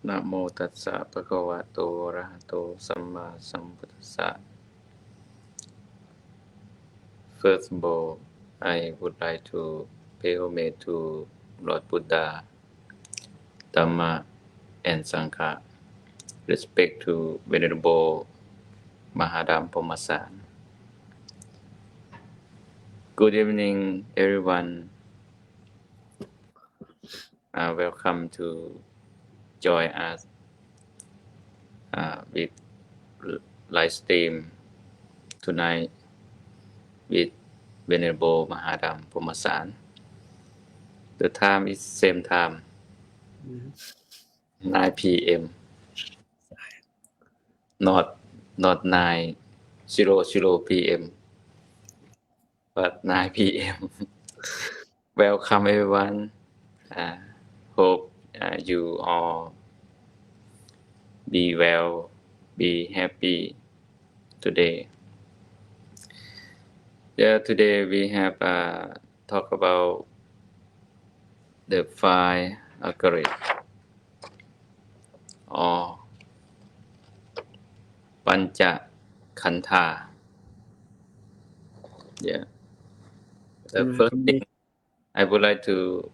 นะโมตัสสะภะคะวะโตอะระหะโตสัมมาสัมพุทธัสสะ First of all, I would like to pay homage to Lord Buddha, Dhamma, and Sangha. Respect to Venerable Mahadam Pomasan. Good evening, everyone. Welcome to join us with live stream tonight with Venerable Mahadam Pomasan. The time is same time, 9 p.m. Not 9:00 p.m. but 9 p.m. Welcome everyone. Hope you all be well, be happy today. Today we have talk about the five algorithm or Pancha Khanta. Yeah. The first thing I would like to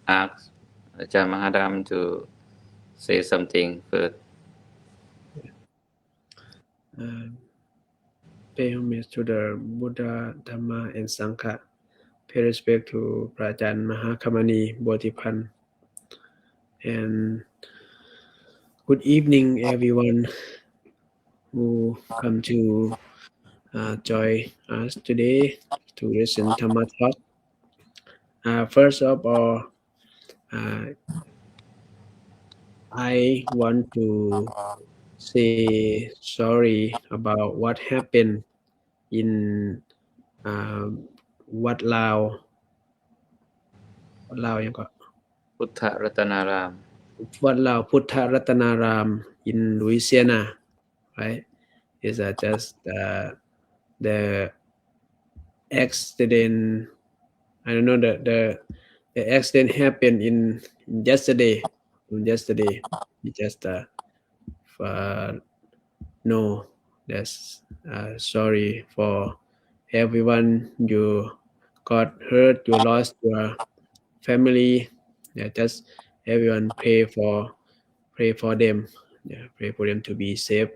ask Ajahn Mahadam to say something first. Pay homage to the Buddha, Dhamma, and Sangha. Pay respect to Prajan Mahakamani Bodhipan. And good evening, everyone who come to join us today to listen to Dhamma talk. First of all, I want to say sorry about what happened in Wat Lao. Wat Lao ยังก็ Puttha Ratanaram. Wat Lao Phutta Ratanaram in Louisiana, right? Is just the accident. I don't know the accident happened in yesterday. Yesterday, we just no. That's sorry for everyone. You got hurt. You lost your family. Yeah, just everyone pray for them. Yeah, pray for them to be safe.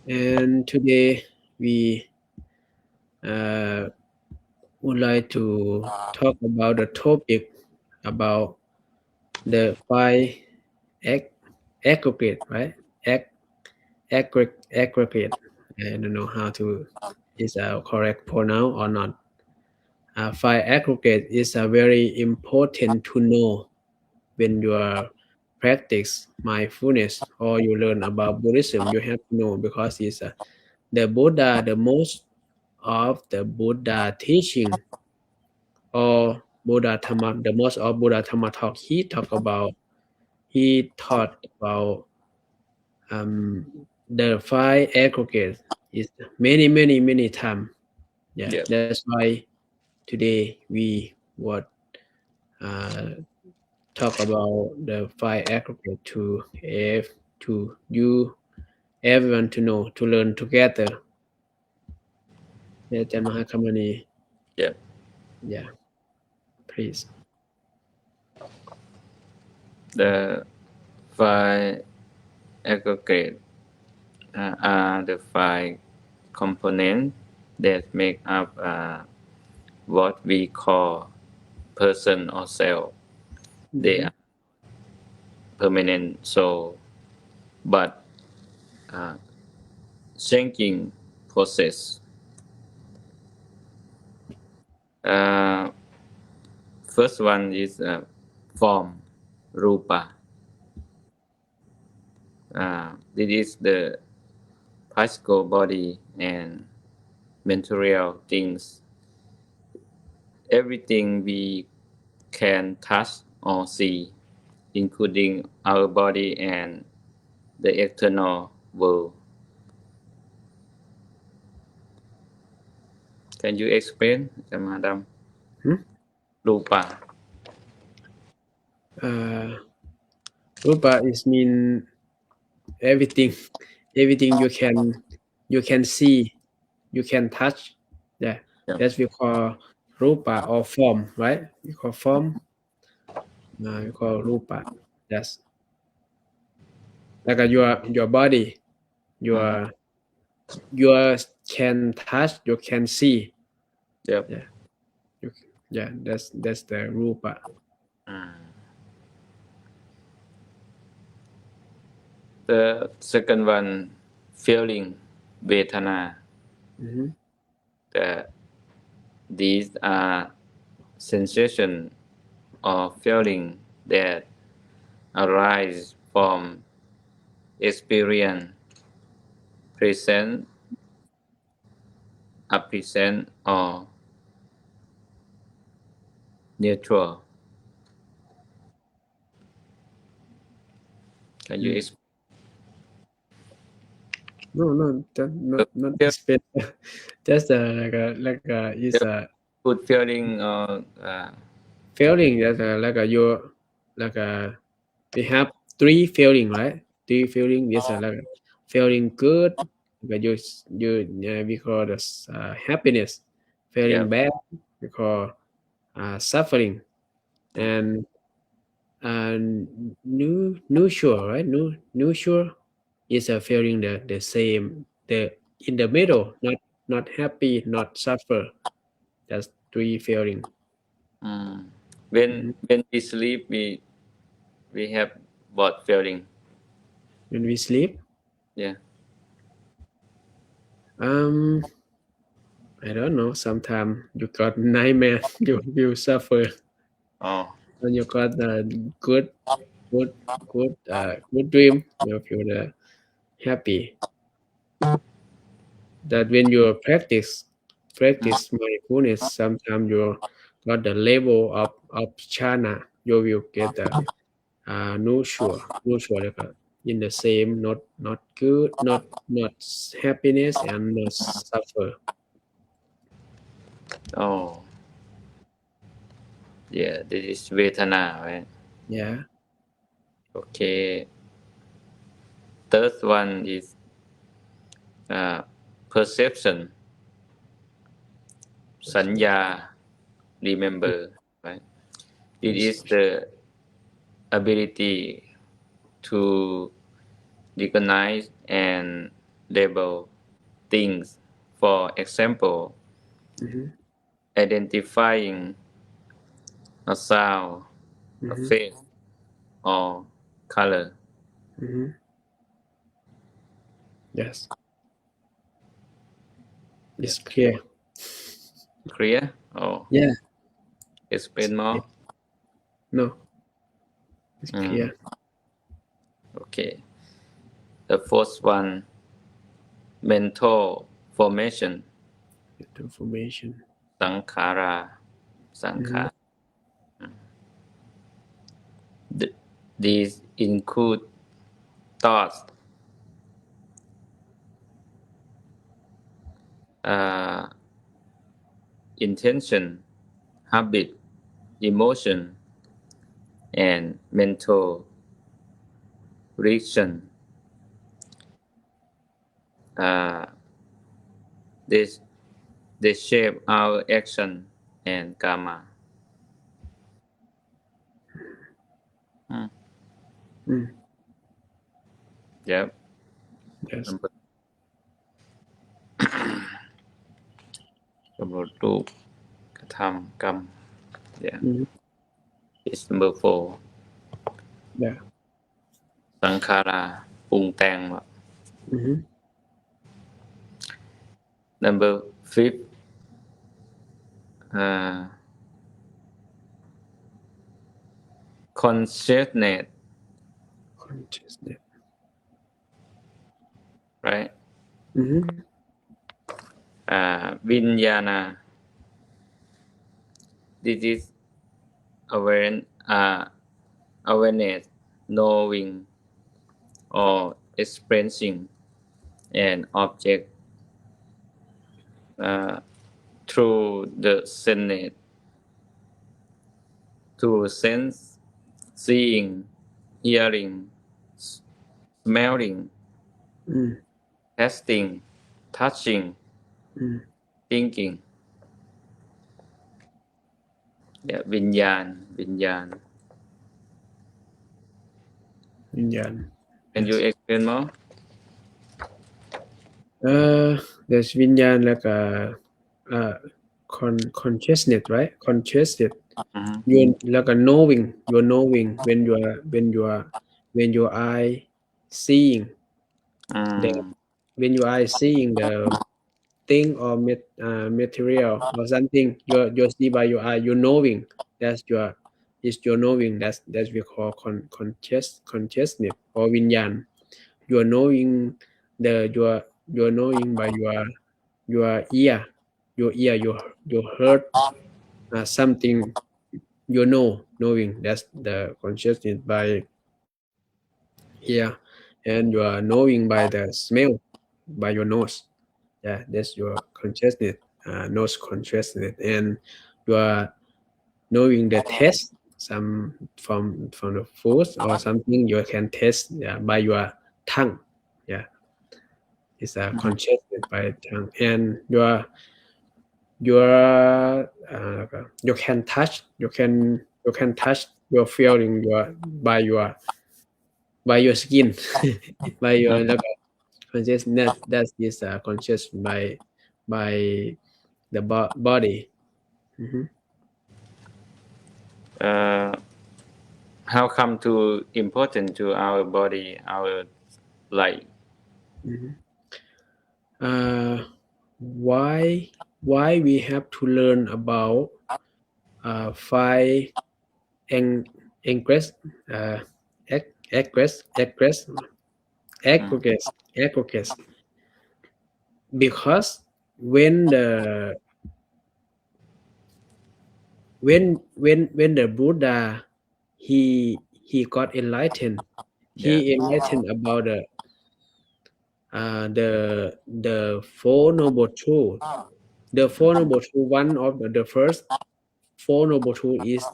And today we would like to talk about the topic about the five aggregate, right? Aggregate. I don't know how to is a correct pronoun or not. Five aggregate is very important to know when you are practice mindfulness or you learn about Buddhism. You have to know because it's the Buddha, the most of the Buddha teaching or Buddha Dhamma, the most of Buddha Dhamma talk, he taught about the five aggregates is many times. Yeah, that's why today we would talk about the five aggregates to you everyone to know to learn together. Yeah, Mahakamani. Yeah, please. The five aggregate are the five components that make up what we call person or self. They are permanent soul, but changing process. First one is form, rupa. This is the physical body and material things. Everything we can touch or see, including our body and the external world. Can you explain, Madam? Rupa. Rupa is mean everything you can see, you can touch. Yeah, Yeah. that's we call rupa or form, right? We call form. We call rupa. Yes, like your body, your you can touch, you can see. Yep. Yeah, you, yeah. That's the rupa. The second one, feeling, Vedana. Mm-hmm. The, these are sensation or feeling that arise from experience, present, present or neutral. Can you explain? No, not Feel, explain. Just is feel a good feeling or feeling that your like we have three feeling, right? Three feeling is like feeling good, but we call this happiness. yeah. Feeling bad, we call suffering, and neutral, right? Neutral is a feeling the same, the in the middle, not happy, not suffer. That's three feeling. Mm. Mhm. When we sleep, we have what feeling? When we sleep, Yeah. um, I don't know. Sometimes you got nightmare, you suffer. Oh. When you got good, good, good dream, you feel happy. That when you practice mindfulness, sometimes you got the level of jhana, you will get the neutral, like in the same, not good, not happiness and not suffer. Oh. Yeah. This is Vedana, right? Yeah. Okay. Third one is uh, perception, sanya, remember, right? It is Perception. the ability to recognize and label things. For example, Mm-hmm. identifying a sound, a Mm-hmm. face, or color. Mm-hmm. Yes, Yeah. it's clear. Clear? Oh, Yeah, it's explain clear. more. No, it's Mm, clear. okay. The first one, mental formation, Information. sankhara, Mm-hmm. sankhara. These include thoughts, uh, intention, habit, emotion, and mental reaction. Uh, this they shape our action and karma. Mm. Mm. Yep. Yes. Number กำหนดรูปกระทำกรรม Yeah. Mm-hmm. It's number 4. Yeah. สังขาราปรุงแต่ง Mm-hmm. Number 5. Uh, consciousness, Consciousness. right? Mm-hmm. วิญญาณ This is awareness, knowing or experiencing an object uh, through the sense. to sense, seeing, hearing, smelling, tasting, touching, thinking. Yeah, วิญญาณ Can you explain more? There's วิญญาณแล้วก็ consciousness, right? Consciousness. You แล้วก็ knowing. You're knowing when your eye seeing when your eye seeing the thing or material or something you see by your eye. You're knowing. That's your knowing. That's we call consciousness or วิญญาณ. You're knowing you're knowing by your ear. You heard something. You knowing. That's the consciousness by ear, and you are knowing by the smell by your nose. Yeah, that's your consciousness, nose consciousness, and you are knowing the taste some from the food or something you can taste by your tongue. Yeah, it's a consciousness by tongue, and you can touch. You can touch your feeling by your skin by your consciousness. That is conscious by the body. How come to important to our body, our life? Why we have to learn about five aggregates because when the Buddha he got enlightened. He enlightened about the Four Noble Truths. The Four Noble Truths, one of the first Four Noble Truths is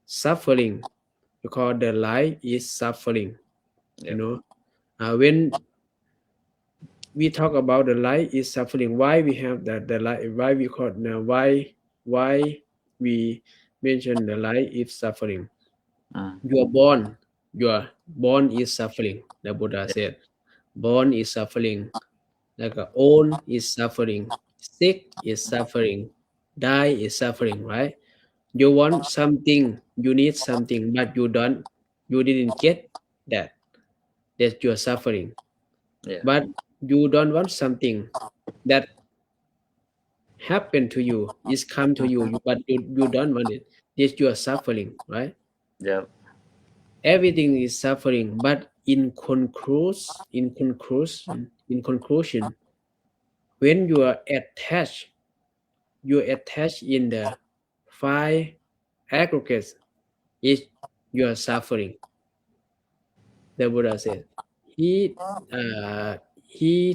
suffering, because the life is suffering. You know, when we talk about the life is suffering, why we have the life, why we call why we mention the life is suffering. You are born is suffering. The Buddha said, born is suffering, like old is suffering, sick is suffering, die is suffering, right? You want something, you need something, but you didn't get that. That's your suffering. But you don't want something that happened to you, is come to you, but you don't want it. That's your suffering, right? Everything is suffering, but in conclusion, when you are attached in the five aggregates, is your suffering. The Buddha said. He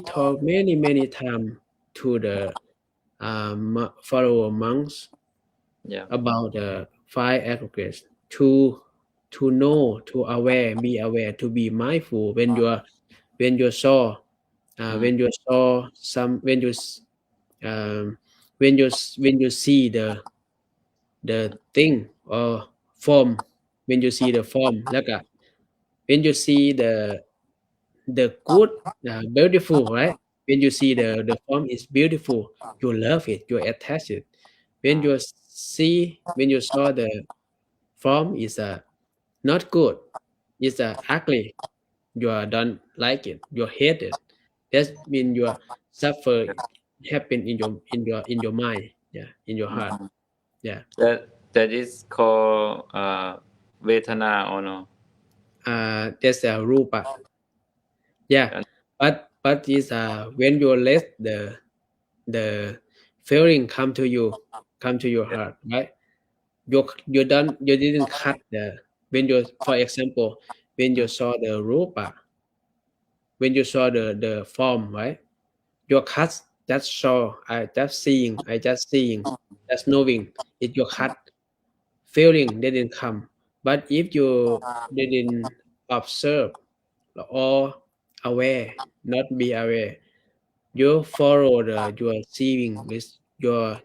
talked many times to the follower monks about the five aggregates to know, to be aware, to be mindful when you saw some, when you see the thing or form, when you see the form, like when you see the good, beautiful, right? When you see the form is beautiful, you love it, you attach it. When you saw the form is not good, is ugly, you don't like it, you hate it. That means you suffer happen in your mind, in your heart. That is called vedana or no? That's a rupa. But is when you let the feeling come to your heart, right? You didn't cut when you, for example, when you saw the rupa, when you saw the form, right? Your cut, just saw, I just seeing, that's knowing. It your cut feeling didn't come. But if you didn't observe or aware, not be aware, you follow your seeing this your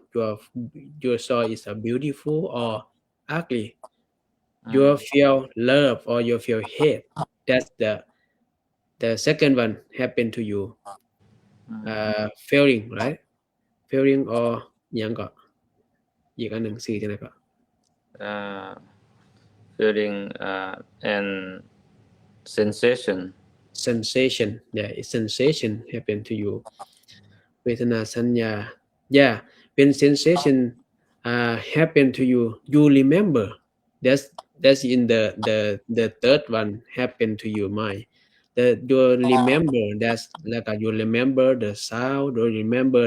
soul is a beautiful or ugly. You feel love or you feel hate. That's the second one happen to you. Feeling right? Feeling or ยังก็อีกอันหนึ่งสี่จังได๋ก็ feeling and sensation. Sensation. Yeah, it's sensation happen to you. เวทนาสัญญา Yeah, when sensation happen to you, you remember. That's in the third one happen to your mind. You remember that's like you remember the sound, you remember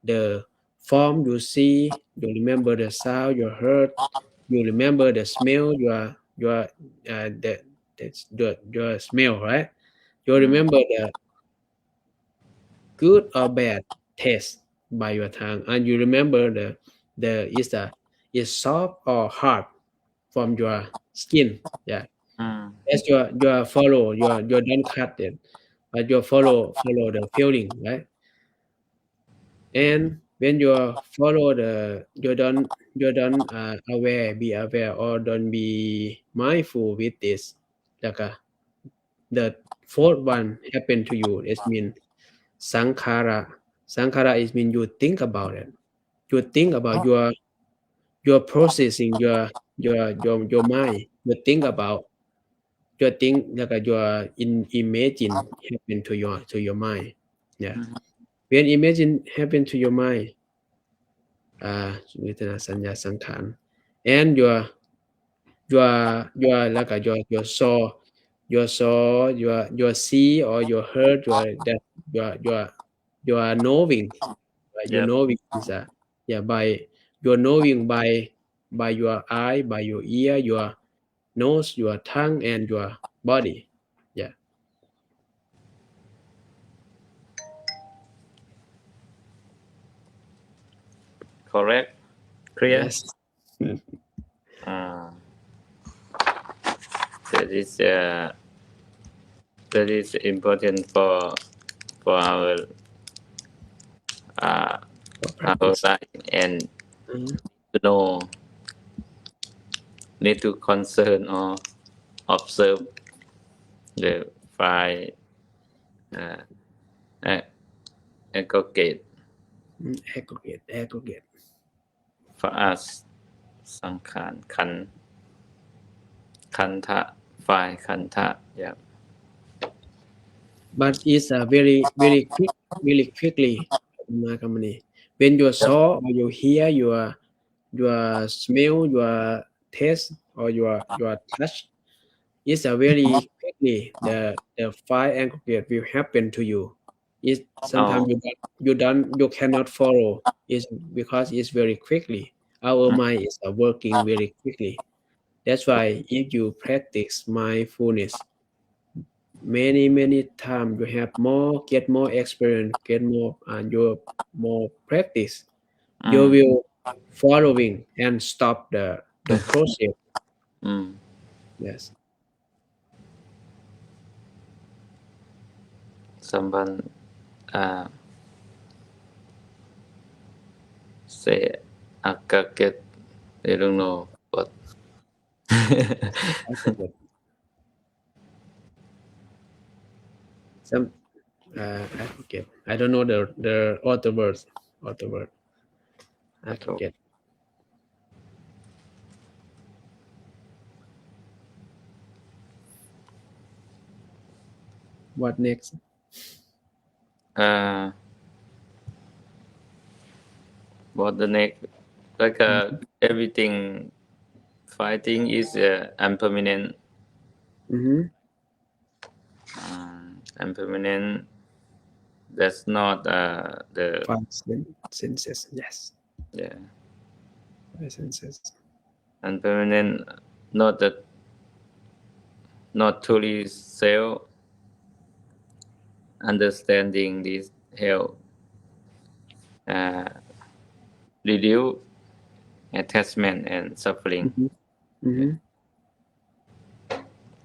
the form you see, you remember the sound you heard, you remember the smell your your smell, right? You remember the good or bad taste by your tongue, and you remember the is soft or hard from your skin. Yeah, that's your follow your don't cut it, but you follow the feeling, right? And when you follow you don't aware be aware or don't be mindful with this, like the fourth one happen to you. It means sankhara. Sankhara is mean you think about it. You think about your processing your mind. You think about your think like your imagine happen to your mind. Yeah. When imagine happen to your mind, เวทนาสัญญาสังขาร and your like your see or your heard that your knowing, right? Your Yep. knowing is by your knowing by your eye, by your ear, your nose, your tongue, and your body. Yeah. Correct. Clear. Yes. That is important for our life, and to know, need to concern or observe the five aggregate Aggregate. for us: สังขาร ขันธ์ five ขันธ์ yeah. But it's very quickly, when you saw or you hear your smell, your taste, or your touch, it's a very quickly the five aggregate will happen to you. It sometimes you cannot follow. It's because it's very quickly. Our mind is working very quickly. That's why if you practice mindfulness many times, you have get more experience, get more your more practice, you will following and stop the process. Yes. Someone say aggregate. I don't know what. Some aggregate. I don't know the other words. Aggregate. What next? What the next? Like everything, fighting is impermanent. Impermanent. That's not the Five senses. Yes. yeah. Five senses. Impermanent, not truly self. Understanding this help reduce attachment and suffering. Mm-hmm.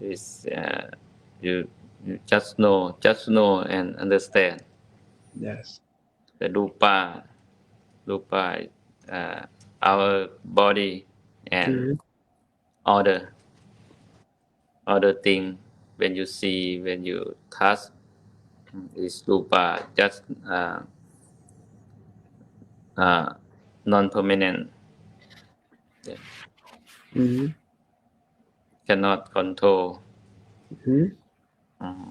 Is you just know and understand Yes. the rupa our body and Mm-hmm. other thing when you see, when you touch, is rupa, just non-permanent. Yeah. Mm-hmm. Cannot control. Mm-hmm.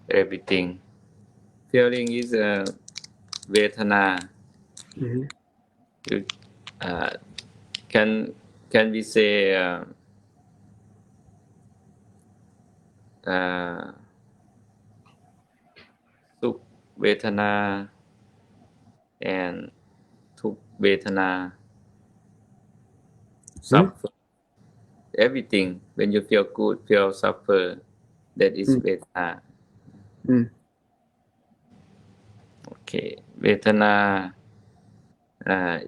Everything. Feeling is vedana. Mm-hmm. You, can can we say sukh vedana and thukh vedana, suffer, everything. When you feel good, feel suffer, that is vedana. Mm-hmm. Okay, vedana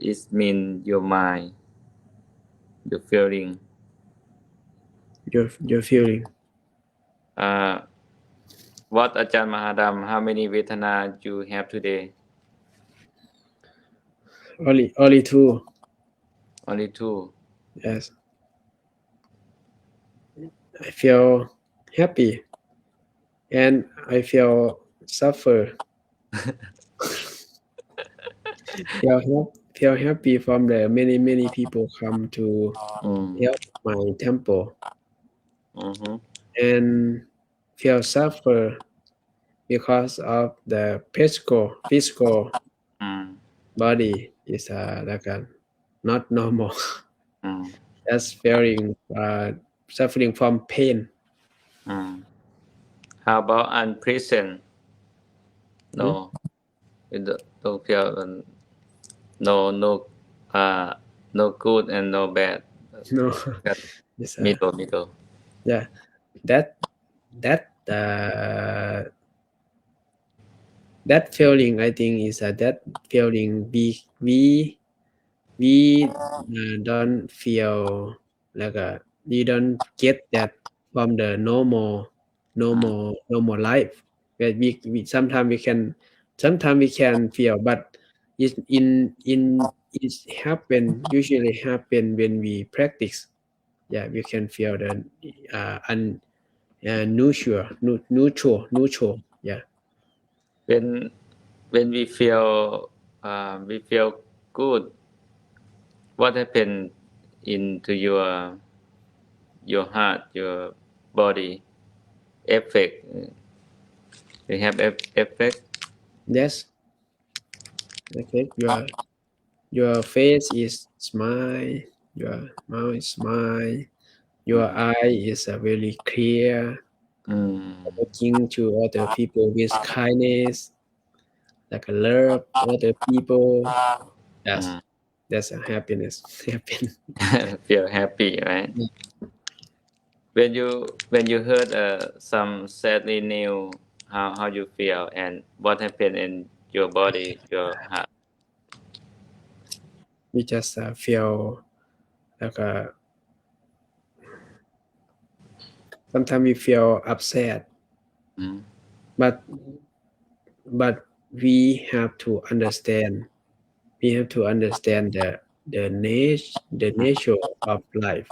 is mean your mind, your feeling. Your feeling. What Ajahn Mahadam, how many vedana you have today? Only two. Only 2. Yes. I feel happy and I feel suffer. Feel happy from the many people come to help my temple, Mm-hmm. and feel suffer because of the physical Mm. body is like not normal. Mm. Just feeling suffering from pain. Mm. How about unpleasant? No, you don't feel no no good and no bad. No, Just it's middle. yeah, that that feeling I think is that feeling we don't feel like we don't get that from the normal life. That sometimes we can feel, but it happen usually happen when we practice. Yeah, we can feel the neutral. Yeah. When we feel good, what happened into your heart, your body? Effect. You have effect. Yes. Okay. Your face is smile. Your mouth is smile. Your eye is really clear. Mm. Looking to other people with kindness, like a love other people. Yes, that's a happiness. Happy. Feel happy, right? When you heard some sadly new, how you feel and what happened in your body, your heart? We just feel like sometimes we feel upset, Mm. but but we have to understand. We have to understand the nature of life.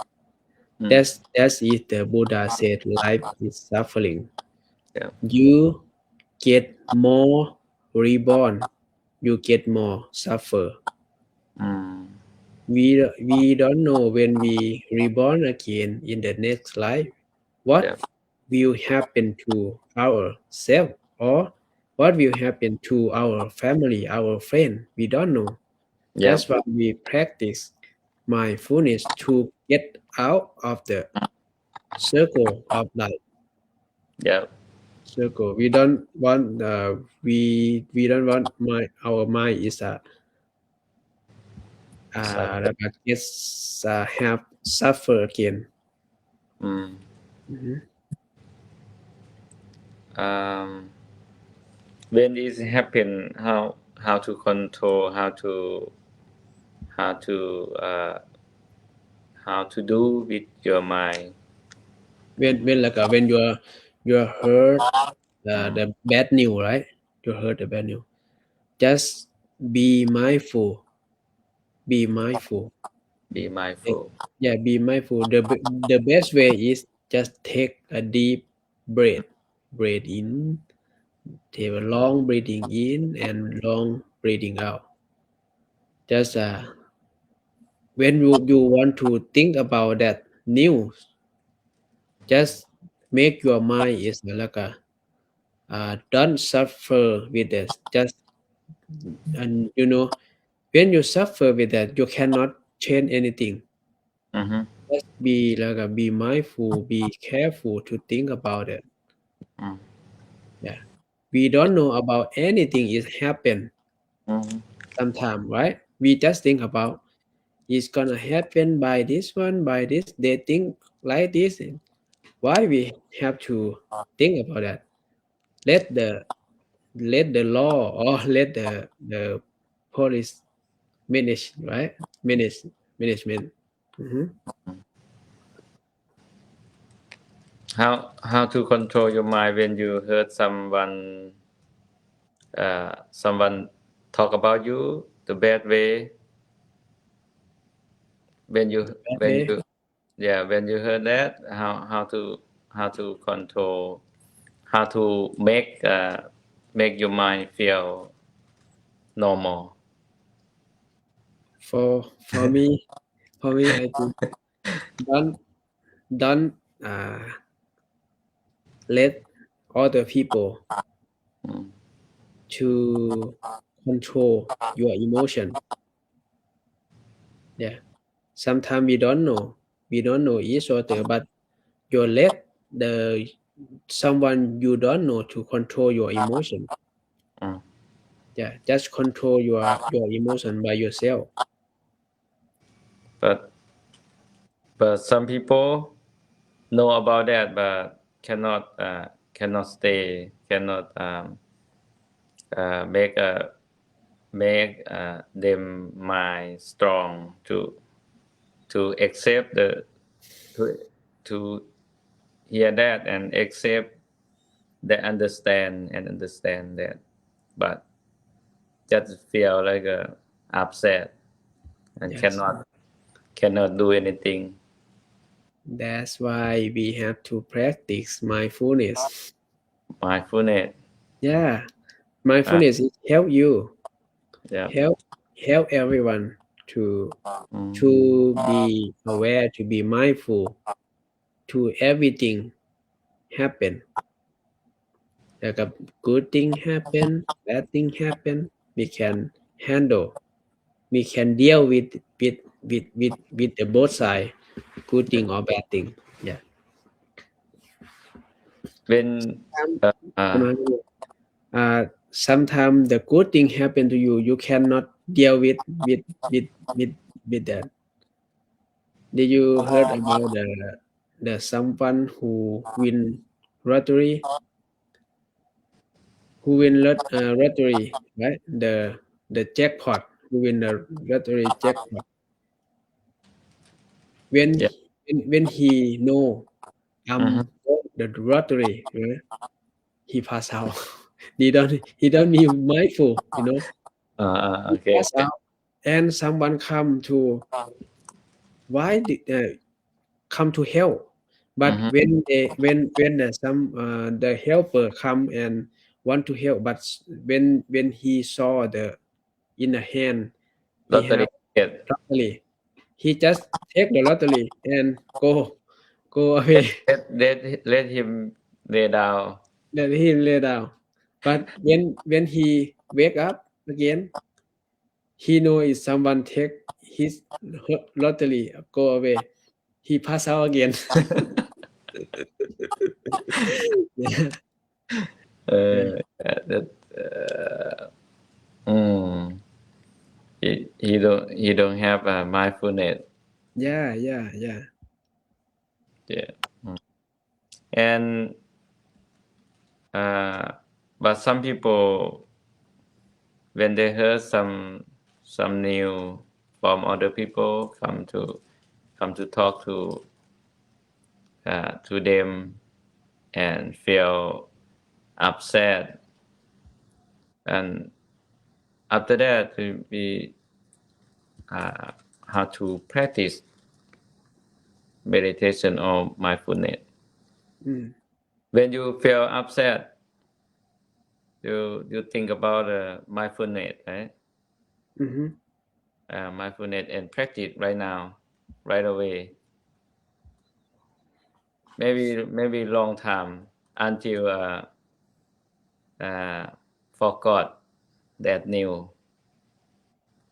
Mm. That's it. The Buddha said, life is suffering. Yeah. You get more reborn, you get more suffer. Mm. We don't know when we reborn again in the next life Yeah. what will happen to ourselves, or what will happen to our family, our friend. We don't know. Yeah. That's why we practice mindfulness to get out of the circle of life. Yeah. Circle. We don't want our mind is Suffer. like gets have suffer again. Mm. Mhm. Um, when this happen, to control, how to how to do with your mind. When you're heard the bad news, right? You heard the bad news. Just be mindful. Be mindful. Be mindful. Yeah, be mindful. The best way is just take a deep breath. Breathe in. Take a long breathing in and long breathing out. Just when you want to think about that news, just make your mind is like a don't suffer with this. Just and when you suffer with that, you cannot change anything. Mm-hmm. Just be like be mindful, be careful to think about it. Mm. Yeah, we don't know about anything is happen Mm-hmm. sometime, right? We just think about it's gonna happen by this one, by this. They think like this. Why we have to think about that? Let the law or let the police manage, right? Management. Mhm. How to control your mind when you heard someone talk about you the bad way? When you That when way. you when you heard that, how to control, how to make your mind feel normal. For me, I think don't don't uh, let other people Mm. to control your emotion. Yeah, sometimes we don't know each other, but you let the someone you don't know to control your emotion. Mm. Yeah, just control your emotion by yourself. But some people know about that, but cannot stay, cannot make them mind strong to accept to to hear that and accept that, understand that, but just feel like upset and Yes, cannot do anything. that's why we have to practice mindfulness. Mindfulness. Yeah, uh, mindfulness is help you, yeah. help help everyone to Mm. to be aware, to be mindful to everything happen. Like a good thing happen, bad thing happen, we can handle. We can deal with the both side, good thing or bad thing. Yeah. When Sometimes the good thing happen to you, you cannot deal with with with that. Did you heard about the someone who win lottery, lottery, right? The jackpot, who win the lottery jackpot. When yeah. when he know Mhm. got the lottery, right? He pass out. He don't be mindful, He Okay, pass out, and someone come to why did come to help. But Mhm. when the helper come and want to help, but when he saw the in the hand he Lottery have ticket. lottery, he just take the lottery and go away. Let him lay down. Let him lay down. But when he wake up again, he know is someone take his lottery, go away. He pass out again. Yeah, yeah, That mm, he don't have mindfulness. yeah, yeah, yeah. Yeah. Mm. And uh, but some people when they heard some new from other people come to talk to them and feel upset, and after that we how to practice meditation or mindfulness. When you feel upset, you think about mindfulness, right? Mindfulness and practice right now, right away. Maybe long time until forgot that new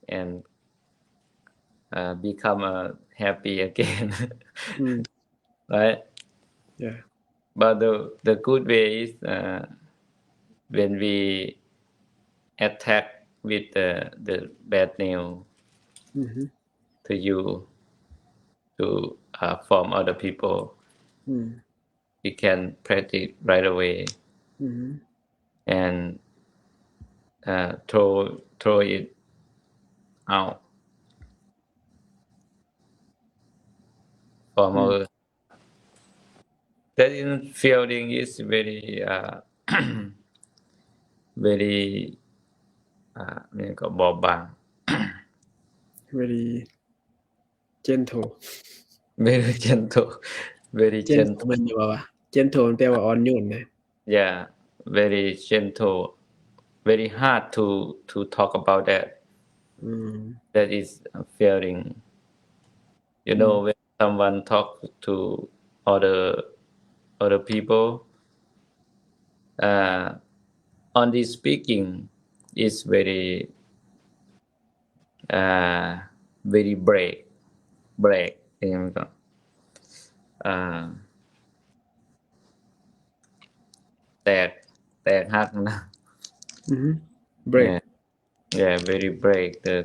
and become happy again. Right? Yeah. But the good way is when we attack with the bad news to you, to from other people, we can practice right away and throw it out from our. That feeling is very very เนี่ยก็บอบบาง Very gentle. very gentle very Gentle gentle มันอยู่ว่า gentle มันแปลว่าอ่อนโยนนะ yeah very gentle very hard to talk about that that is a feeling you know when someone talk to other people on this speaking is very break อย่างนี้มันก็แตกหักนะ break yeah very break the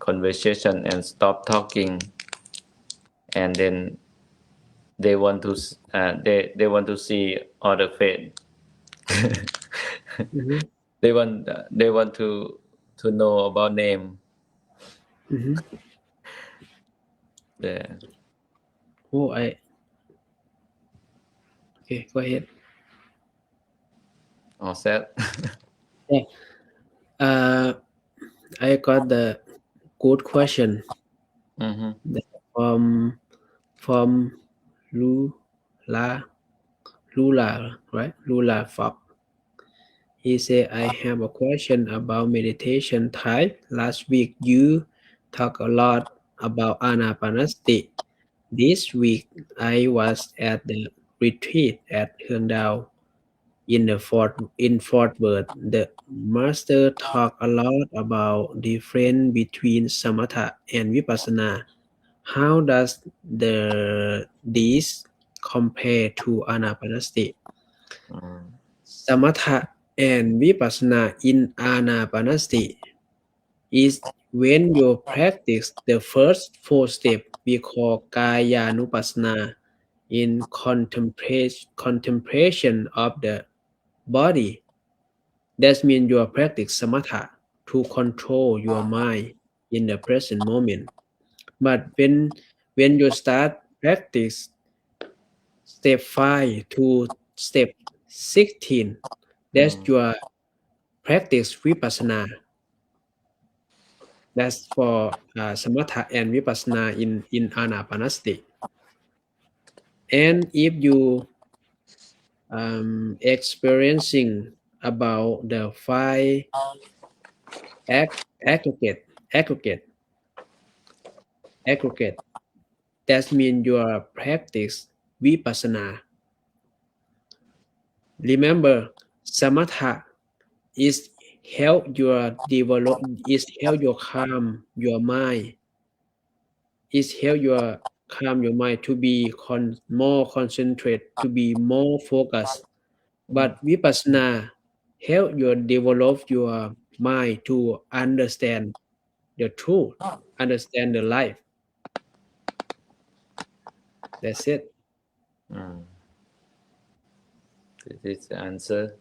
conversation and stop talking and then they want to they want to see other face they want to know about name yeah oh okay go ahead all set I got the good question from Lula, right? Lula Fox. He said, I have a question about meditation type. Last week you talked a lot about Anapanasati. This week I was at the retreat at Hyundai in Fort Worth. The master talked a lot about difference between samatha and vipassana. How does this compare to anapanasati? Samatha and vipassana in anapanasati is when you practice the first 4 steps we call kayanupassana in contemplation of the body. That means you practice samatha to control your mind in the present moment. But when you start practice step 5 to step 16, that's your practice vipassana. That's for samatha and vipassana in anapanasati. And if you experiencing about the 5 aggregate, that means your practice vipassana. Remember, samatha is help your calm your mind. Is help your calm your mind to be more concentrate, to be more focused. But vipassana help you develop your mind to understand the truth, understand the life. That's it. This is the answer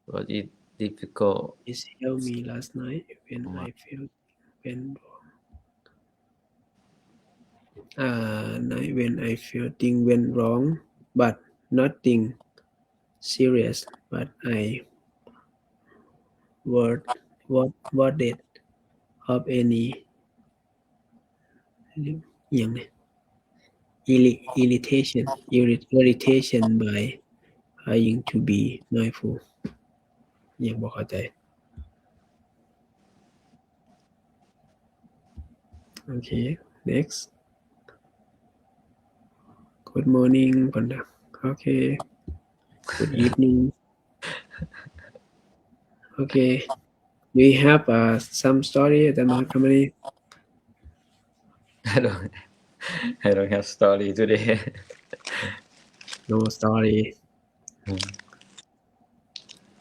What is difficult? Please help me last night when I felt went night when I feel things went wrong, but nothing serious. But I word what did of any irritation by trying to be mindful ยังบ่เข้าใจ Okay, next. Good morning ก่อนนะ Okay. Good evening. Okay. We have some story อาจารย์มหาคำนี้ I don't have story today. No story.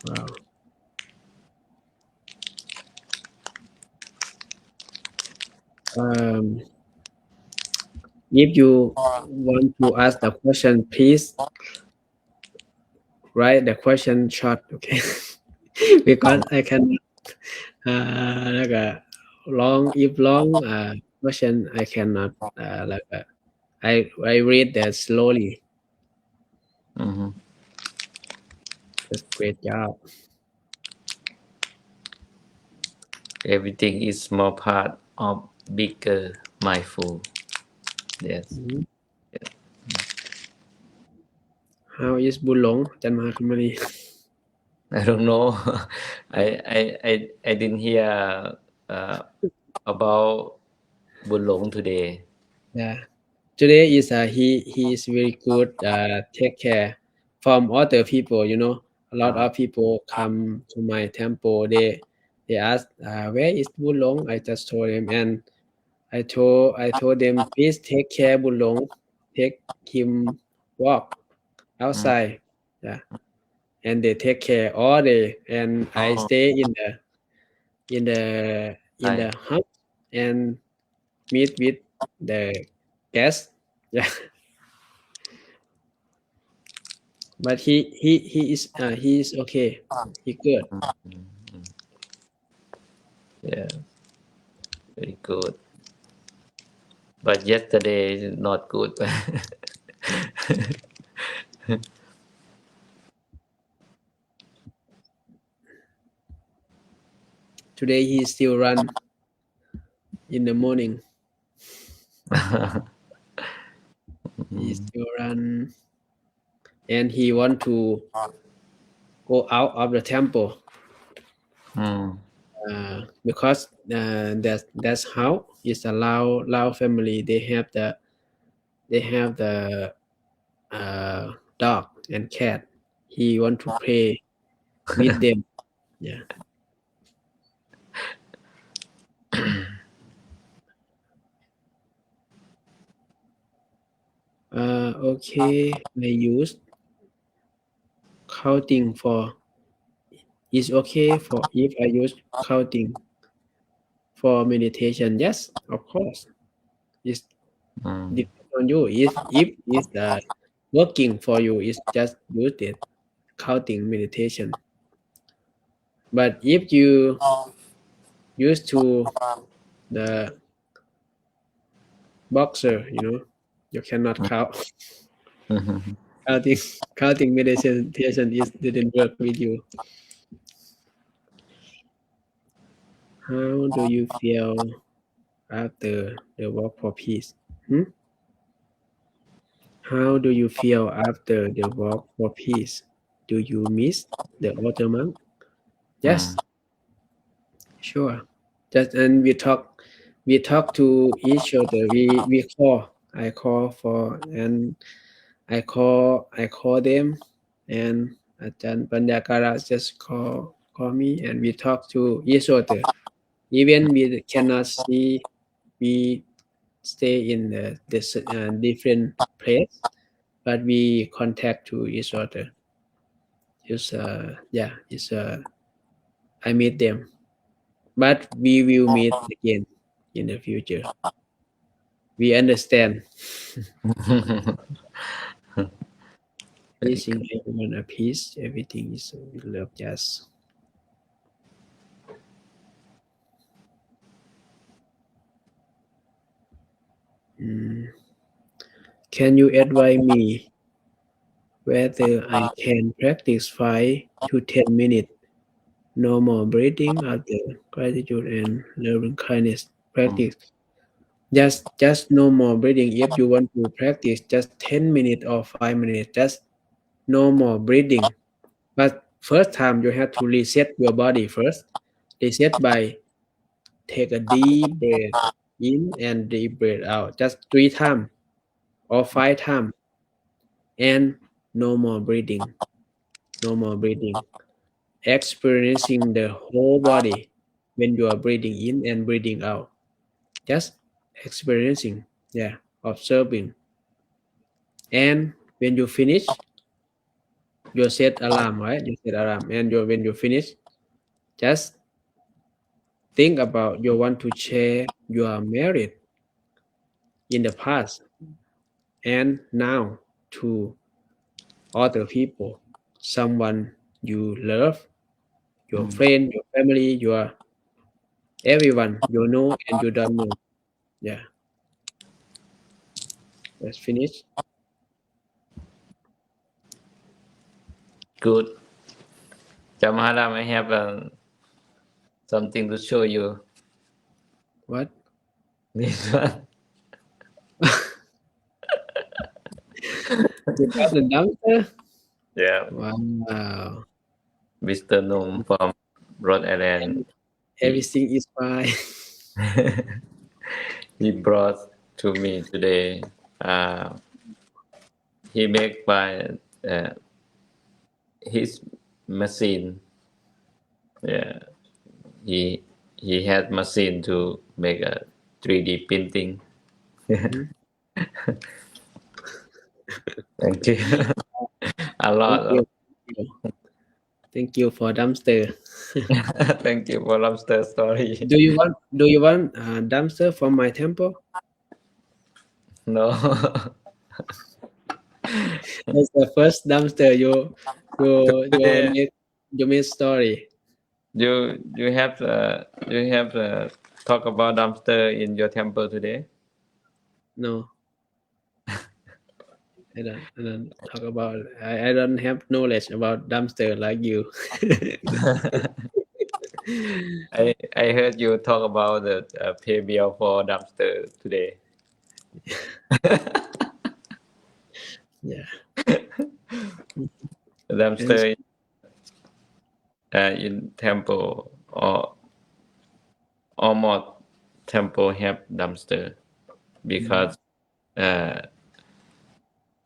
Wow. If you want to ask the question, please write the question short, okay? Because I can like a long question I cannot I read that slowly. That's great job. Everything is small part of bigger mindful. Yes. How is บุญหลงอาจารย์มหาคำนี้ I don't know. I didn't hear about Bulong today. Yeah. Today is he is very good take care from other people, you know. A lot of people come to my temple. They ask where is Bulong? I just told them and I told them please take care Bulong. Take him walk outside. Yeah. And they take care all day and I stay in the house and meet with the guests. Yeah. But he is okay. He good. Yeah. Very good. But yesterday is not good. Today he still run in the morning. He still run and he want to go out of the temple. Because that's how it's a Lao family. They have the dog and cat. He want to play with them. Yeah. Okay. I use counting for. Is okay for if I use counting for meditation? Yes, of course. It's depends on you. If it's working for you, it's just use it counting meditation. But if you used to the boxer, you know, you cannot count. Counting meditation didn't work with you. How do you feel after the walk for peace? How do you feel after the walk for peace? Do you miss the other monk? Yes, sure. Just and we talk to each other. We call. I call for and I call them and Ajahn Pandyakara just call me and we talk to each other. Even we cannot see, we stay in the different place, but we contact to each other. It's I meet them, but we will meet again in the future. We understand. Wishing everyone a peace. Everything is with love. Yes. Can you advise me whether I can practice 5 to 10 minutes normal breathing after gratitude and loving kindness practice? Just normal breathing. If you want to practice just 10 minutes or 5 minutes, just normal breathing. But first time you have to reset your body first. Reset by take a deep breath in and deep breath out. Just 3 times or 5 times. And normal breathing. Normal breathing. Experiencing the whole body when you are breathing in and breathing out. Just experiencing. Yeah. Observing. And when you finish, you set alarm, right? You set alarm. And when you finish, just think about you want to share your merit in the past and now to other people, someone you love, your friend, your family, your everyone you know and you don't know. Yeah. Let's finish. Good. Jamaharam, I have something to show you. What? This one. You got the dumpster? Yeah. Wow. Mr. Noom from Rhode Island. Everything is fine. He brought to me today. He make by his machine. Yeah, he had machine to make a 3D printing. Thank you. A lot. Thank you for dumpster. Thank you for lobster story. Do you want dumpster from my temple? No. That's the first dumpster you made story. You have talk about dumpster in your temple today? No. I don't talk about. I don't have knowledge about dumpster like you. I heard you talk about the pay bill for dumpster today. Yeah. Dumpster in temple or almost temple have dumpster because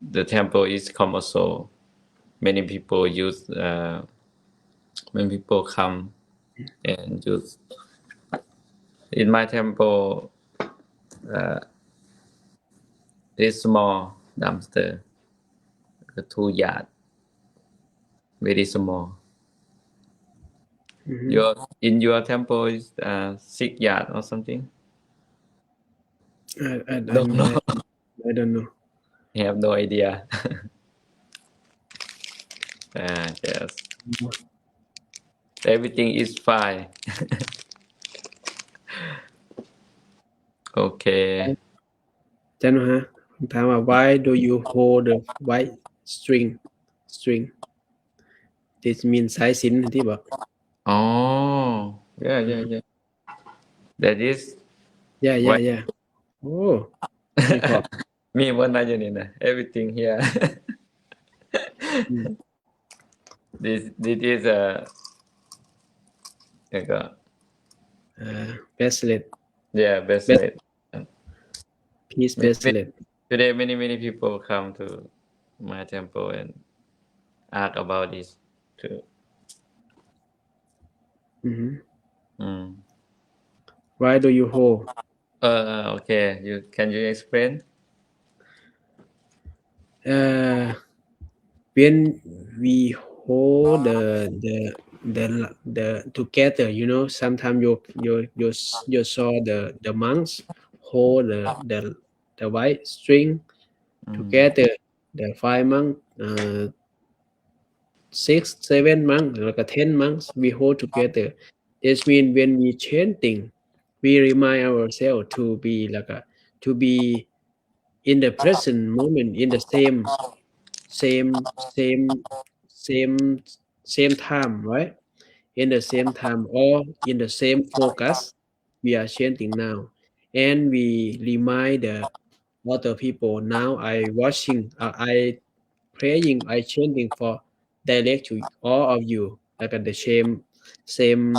the temple is commercial. Many people use when people come and use. In my temple, this small dumpster, 2 yard, very small. In your temple is 6 yard or something. I don't know. I don't know. I have no idea. Yes. Everything is fine. Okay. จันฮะถามว่า why do you hold the white string this means สายสิญจน์ที่บอก Oh, yeah. That is. Yeah. Oh. มีวันไหนอยู่นี่นะ everything here. This is a bracelet. Yeah, bracelet. Peace bracelet. Today many people come to my temple and ask about this too. Why do you hold? Okay. Can you explain? When we hold the together, sometimes you saw the monks hold the white string together. The 5 monks 6-7 months like 10 months we hold together. This means when we change things, we remind ourselves to be to be in the present moment, in the same same same same same time, right? In the same time or in the same focus we are changing now, and we remind the other people now I watching, I praying, I chanting for direct to all of you like the same same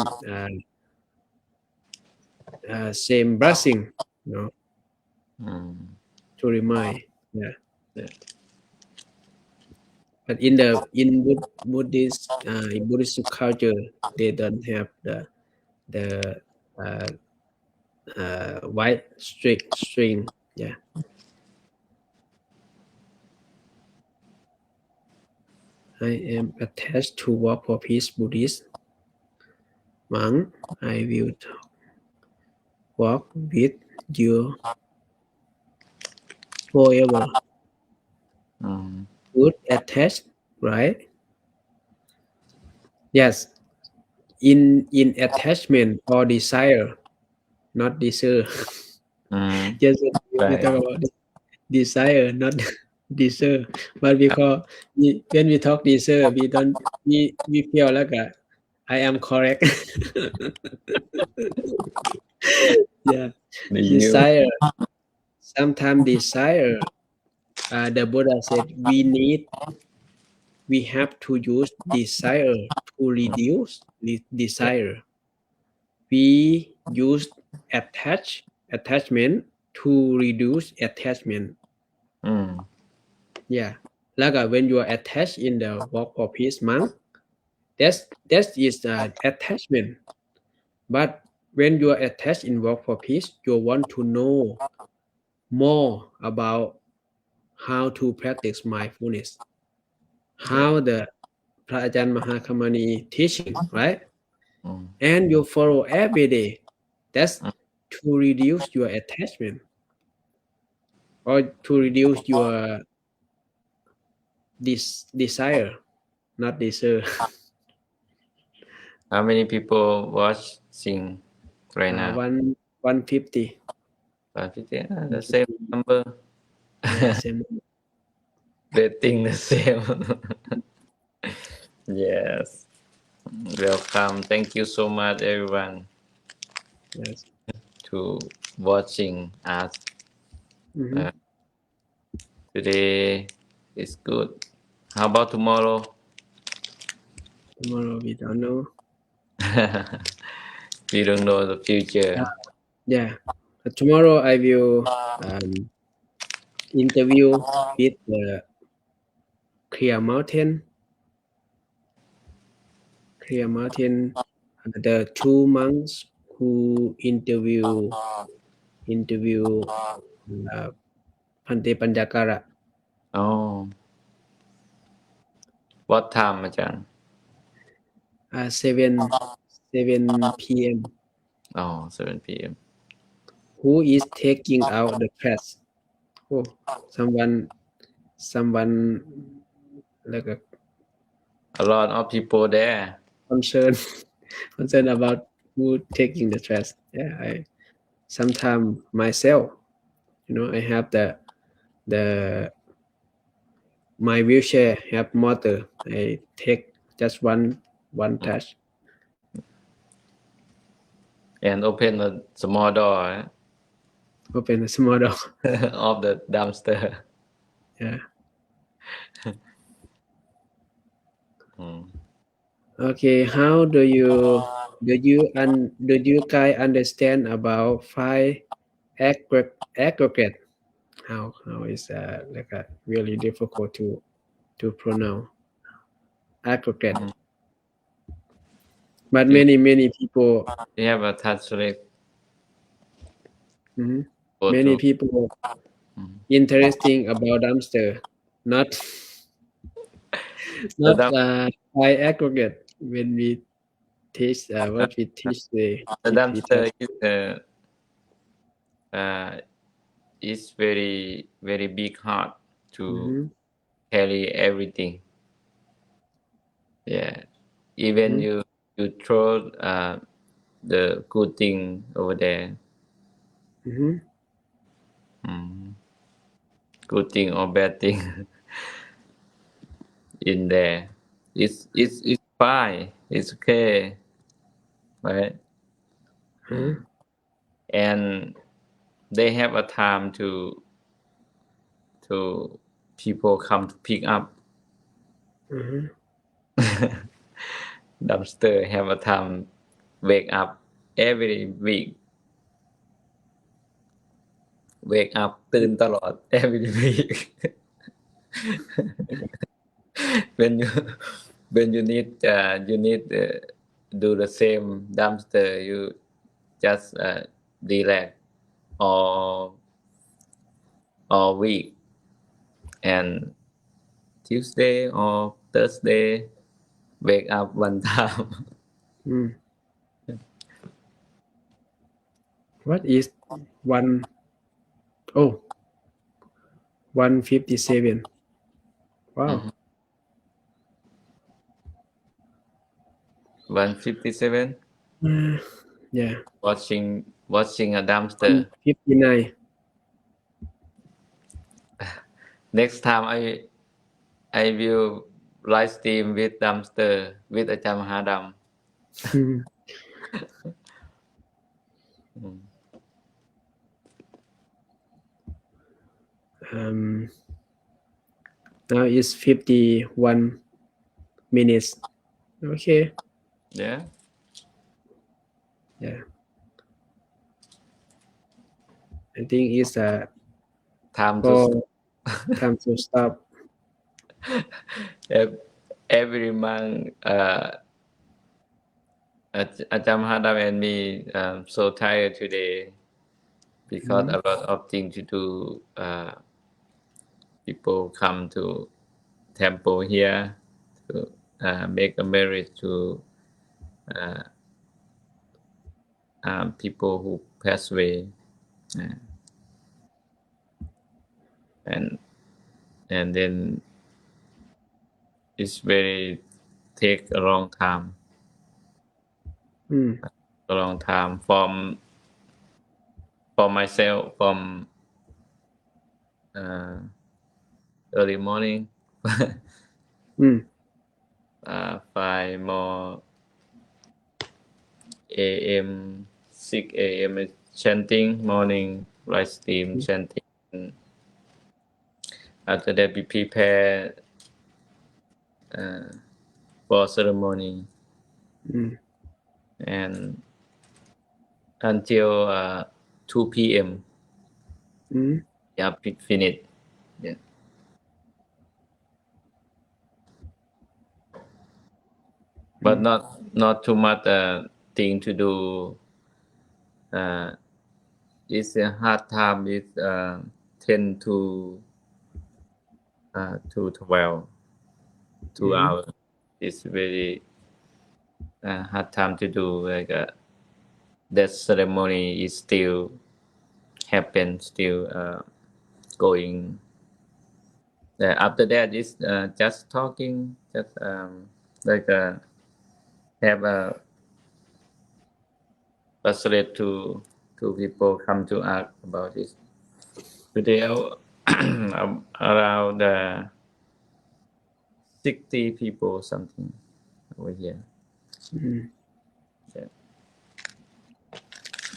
blessing, you know, to remind. Yeah. But in Buddhist in Buddhist culture, they don't have the white string. Yeah. I am attached to Walk for Peace Buddhist monk. I will walk with you forever. Good attached, right? Yes. In attachment or desire, not desire. Just we Right. talk about desire, not desire. But because when we talk desire, we don't we feel like I am correct. Yeah, Do you? desire. Sometimes desire. The Buddha said we have to use desire to reduce desire. We use attachment to reduce attachment. Yeah, like when you are attached in the Walk for Peace monk, that is attachment. But when you are attached in Walk for Peace, you want to know more about how to practice mindfulness, how the Prajan Mahakamani teaching, right? And you follow every day. That's to reduce your attachment or to reduce your desire, not desire. How many people watching right now? 150. 550. The same number. Yeah, same. They think the same. Yes. Welcome. Thank you so much, everyone, Yes. to watching us. Mm-hmm. Today is good. How about tomorrow? Tomorrow we don't know. We don't know the future. Yeah. But tomorrow I will interview with the Clear Mountain. Clear Mountain, the 2 months who interview Phante Panjakara. Oh. What time, Ajahn? 7 p.m. Oh, 7 p.m. Who is taking out the trash? Oh, someone like a A lot of people there. concern concern about who taking the trash. Yeah, I sometimes myself, I have the my wheelchair have motor. I take just one trash. And open a small door Open a small door. of the dumpster. Yeah. Okay. How do you guys understand about five aggregate? How is like a really difficult to pronounce aggregate? But many people You have a touch rate. many people interesting about dumpster, not high aggregate when we teach what we teach The we dumpster talk. is very, very big, hard to Mm-hmm. carry everything. Yeah. Even Mm-hmm. you throw the good thing over there. Mm-hmm. Good thing or bad thing in there. It's fine. It's okay. Right? Uh-huh. And they have a time to people come to pick up. Uh-huh. Dumpster have a time wake up every week. Wake up ตื่นตลอด every week. when you when you need do the same dumpster, you just relax all week, and Tuesday or Thursday wake up one time. Mm. What is one? Oh, 157. Wow. 157 Yeah. watching a dumpster. 159. Next time I will live stream with dumpster with อาจารย์มหาดำ Now it's 51 minutes. Okay. Yeah. Yeah. I think it's Time for time to stop. every month. อาจารย์มหาดำ and me so tired today because a lot of things to do. People come to temple here to make a marriage to people who pass away, and then it's very take a long time. A long time for myself from early morning. 5 more a.m. 6 a.m. is chanting morning live stream chanting. After that we prepare for ceremony and until 2 p.m. Yeah, finish. Yeah. But not too much thing to do. It's a hard time. It's 10 to 12, 2 hours. It's very hard time to do. Like that ceremony is still happen, still going. After that, it's just talking, just like have a facilitate to people come to ask about this. Today, around 60 people something over here. Yeah.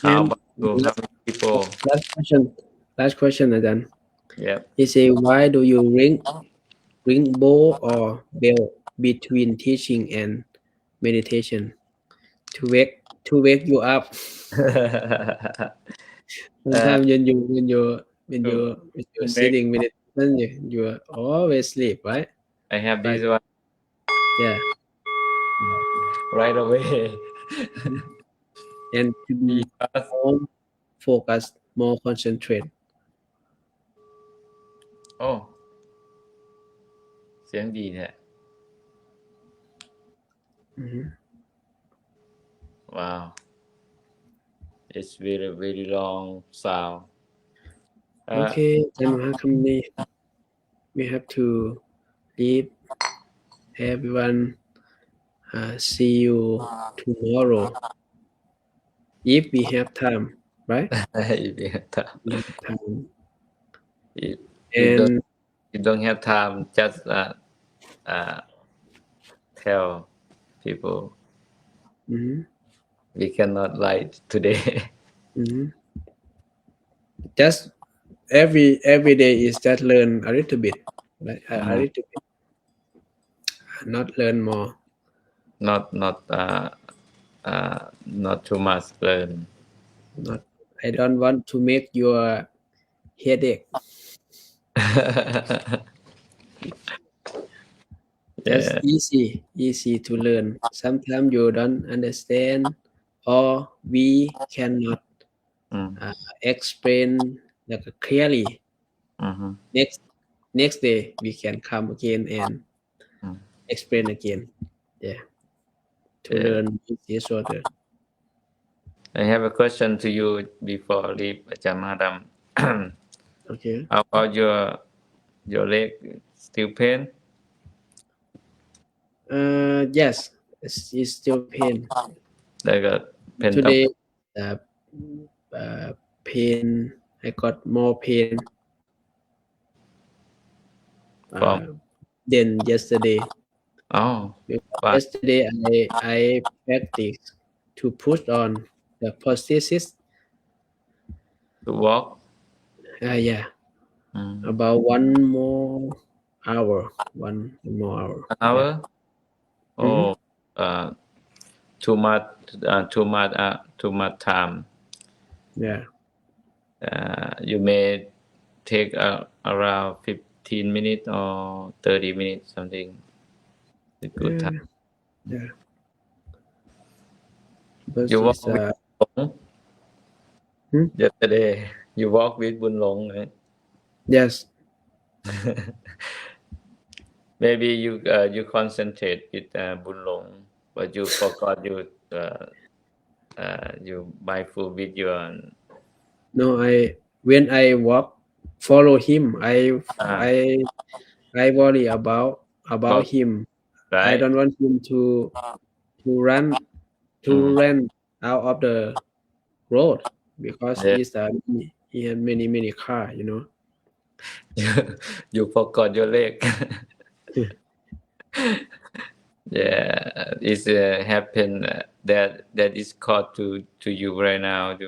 How about you? How many people? Last question, Adan. Yeah. He say, why do you ring bowl or bell between teaching and meditation to wake you up? Sometimes when you're to make sitting meditation, you are always sleep, right? I have But this one yeah, right away. and to be more focused, more concentrate. Oh, เสียงดีแท้ Wow, it's very very long sound. Okay, then we have to leave everyone See you tomorrow if we have time, right? If you have time. Time. If And you don't have time, just tell people we cannot write today. Just every day is just learn a little bit, right? A little bit, not learn more. Not too much learn. Not, I don't want to make your headache. Just easy to learn. Sometimes you don't understand or we cannot explain like clearly. Next day we can come again and explain again. Yeah. To learn is shorter. I have a question to you before leave, Ajahn Madam. Okay. How about your leg still pain? Yes, it's still pain. Like a pain. Today, pain. I got more pain than yesterday. Oh, yesterday I practiced to push on the prosthesis. To walk? Yeah. About 1 more hour. 1 more hour. An hour? Yeah. Oh, too much time. Yeah. You may take around 15 minutes or 30 minutes, something. A good time. Yeah. You walk with Long? Yesterday, you walk with Bun Long, right? Yes. Maybe you concentrate with Bun Long, but you forgot you mindful with your. No, when I walk, follow him. I worry about him. Right? I don't want him to run out of the road because he has many car, you know. You forgot your leg. Yeah, it's happen that is caught to you right now.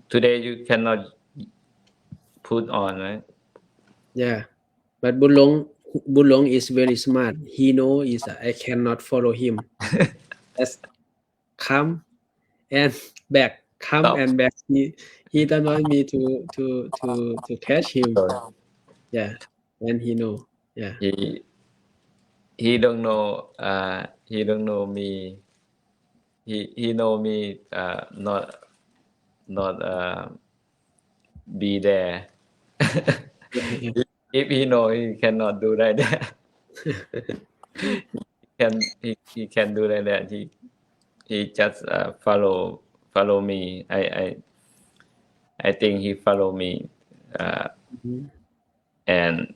Today you cannot put on, right? Yeah, but Bulong is very smart. He know is I cannot follow him. Just come and back, and back. He don't want me to catch him. Yeah, and he know. Yeah. He don't know. He don't know me. He know me. Not be there. If he know, he cannot do like that. He can do like that. He just follow me. I think he follow me, and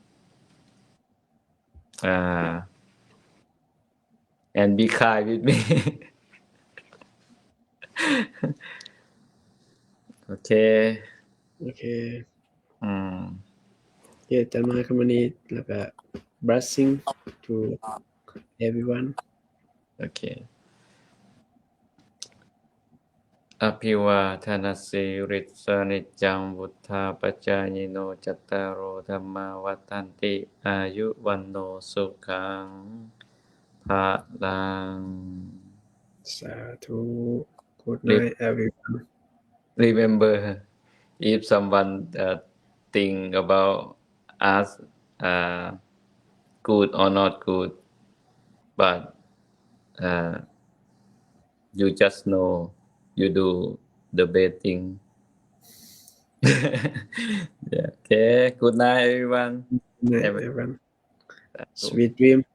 be kind with me. Okay. Yeah, จะมาคำนี้แล้วก็ blessing to everyone. Okay. อภิวาทนาสิริสนิจจังวุธาปจายโนจัตตารโอธรรมาวัฏันติอายุวันโนสุขังภะลัง Sadhu. Good night, everyone. Remember, if someone think about us good or not good, but you just know you do the bad thing. Yeah. Okay. Good night, everyone. Good night, everyone. Sweet dream.